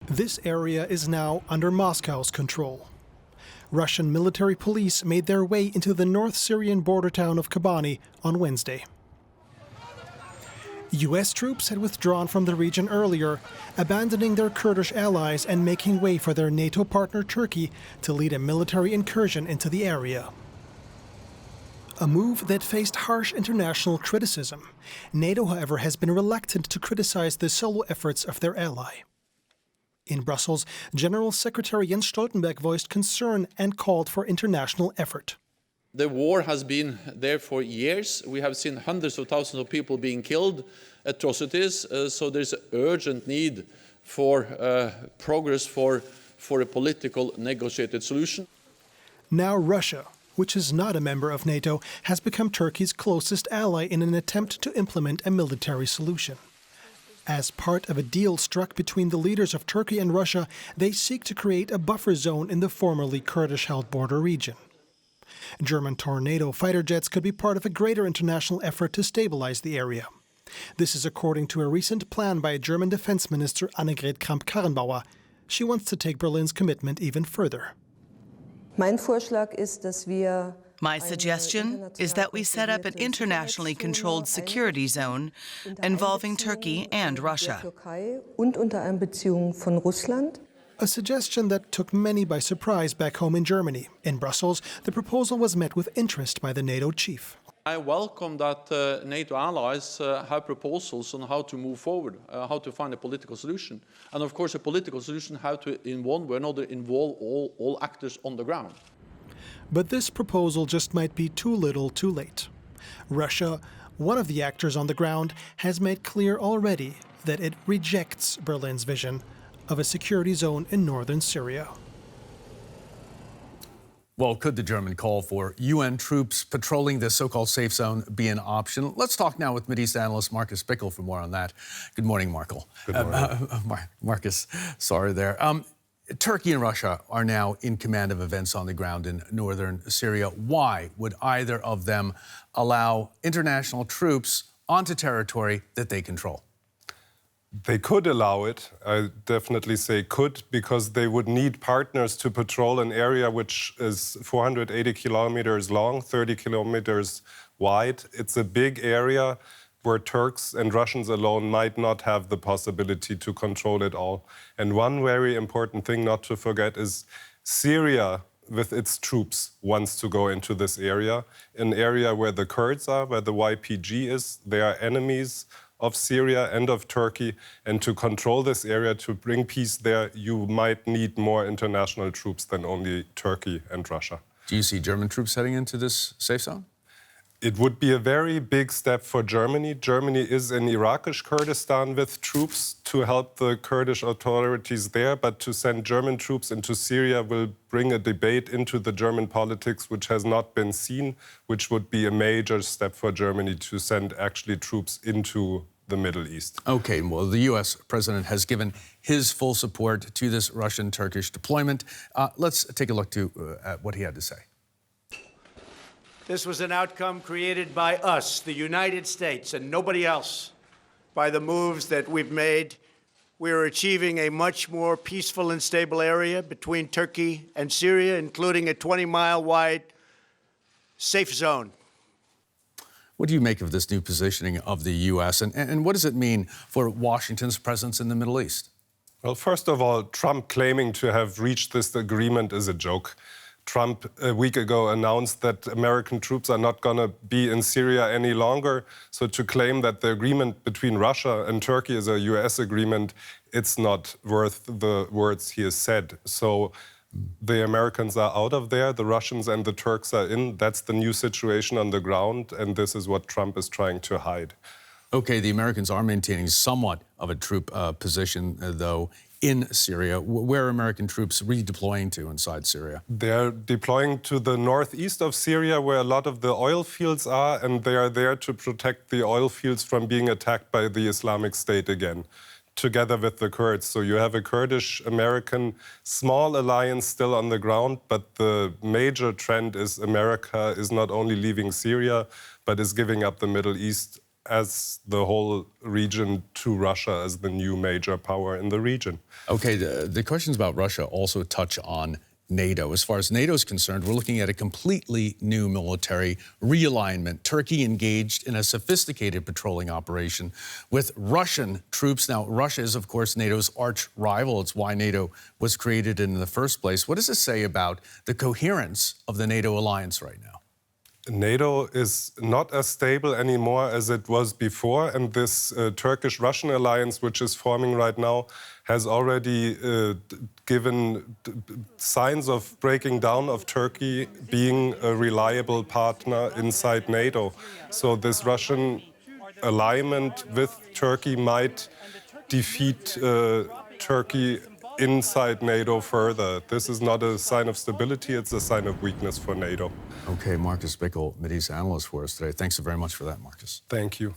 This area is now under Moscow's control. Russian military police made their way into the North Syrian border town of Kobani on Wednesday. U.S. troops had withdrawn from the region earlier, abandoning their Kurdish allies and making way for their NATO partner Turkey to lead a military incursion into the area. A move that faced harsh international criticism. NATO, however, has been reluctant to criticize the solo efforts of their ally. In Brussels, General Secretary Jens Stoltenberg voiced concern and called for international effort. The war has been there for years. We have seen hundreds of thousands of people being killed, atrocities, so there's an urgent need for progress for a political negotiated solution. Now Russia, which is not a member of NATO, has become Turkey's closest ally in an attempt to implement a military solution. As part of a deal struck between the leaders of Turkey and Russia, they seek to create a buffer zone in the formerly Kurdish-held border region. German Tornado fighter jets could be part of a greater international effort to stabilize the area. This is according to a recent plan by German Defense Minister Annegret Kramp-Karrenbauer. She wants to take Berlin's commitment even further. My suggestion is that we set up an internationally controlled security zone involving Turkey and Russia. A suggestion that took many by surprise back home in Germany. In Brussels, the proposal was met with interest by the NATO chief. I welcome that NATO allies have proposals on how to move forward, how to find a political solution. And of course, a political solution how to, in one way or another, involve all actors on the ground. But this proposal just might be too little too late. Russia, one of the actors on the ground, has made clear already that it rejects Berlin's vision of a security zone in northern Syria. Well, could the German call for UN troops patrolling the so-called safe zone be an option? Let's talk now with Mideast analyst Markus Bickel for more on that. Good morning, Markus. Good morning. Markus, sorry there. Turkey and Russia are now in command of events on the ground in northern Syria. Why would either of them allow international troops onto territory that they control? They could allow it. I definitely say could, because they would need partners to patrol an area which is 480 kilometers long, 30 kilometers wide. It's a big area where Turks and Russians alone might not have the possibility to control it all. And one very important thing not to forget is Syria, with its troops, wants to go into this area, an area where the Kurds are, where the YPG is. They are enemies of Syria and of Turkey, and to control this area, to bring peace there, you might need more international troops than only Turkey and Russia. Do you see German troops heading into this safe zone? It would be a very big step for Germany. Germany is in Iraqi Kurdistan with troops to help the Kurdish authorities there, but to send German troops into Syria will bring a debate into the German politics which has not been seen, which would be a major step for Germany to send actually troops into the Middle East. Okay, well, the U.S. president has given his full support to this Russian-Turkish deployment. Let's take a look at what he had to say. This was an outcome created by us, the United States, and nobody else. By the moves that we've made, we are achieving a much more peaceful and stable area between Turkey and Syria, including a 20-mile-wide safe zone. What do you make of this new positioning of the U.S., and what does it mean for Washington's presence in the Middle East? Well, first of all, Trump claiming to have reached this agreement is a joke. Trump, a week ago, announced that American troops are not going to be in Syria any longer. So to claim that the agreement between Russia and Turkey is a U.S. agreement, it's not worth the words he has said. So the Americans are out of there, the Russians and the Turks are in. That's the new situation on the ground, and this is what Trump is trying to hide. Okay, the Americans are maintaining somewhat of a troop position, though, in Syria. Where are American troops redeploying to inside Syria? They're deploying to the northeast of Syria, where a lot of the oil fields are, and they are there to protect the oil fields from being attacked by the Islamic State again, together with the Kurds. So you have a Kurdish-American small alliance still on the ground, but the major trend is America is not only leaving Syria, but is giving up the Middle East, as the whole region to Russia as the new major power in the region. Okay, the questions about Russia also touch on NATO. As far as NATO is concerned, we're looking at a completely new military realignment. Turkey engaged in a sophisticated patrolling operation with Russian troops. Now, Russia is, of course, NATO's arch rival. It's why NATO was created in the first place. What does this say about the coherence of the NATO alliance right now? NATO is not as stable anymore as it was before, and this Turkish-Russian alliance, which is forming right now, has already given signs of breaking down of Turkey being a reliable partner inside NATO. So this Russian alignment with Turkey might defeat Turkey inside NATO further. This is not a sign of stability, it's a sign of weakness for NATO. Okay, Markus Bickel, Mideast analyst for us today. Thanks so very much for that, Markus. Thank you.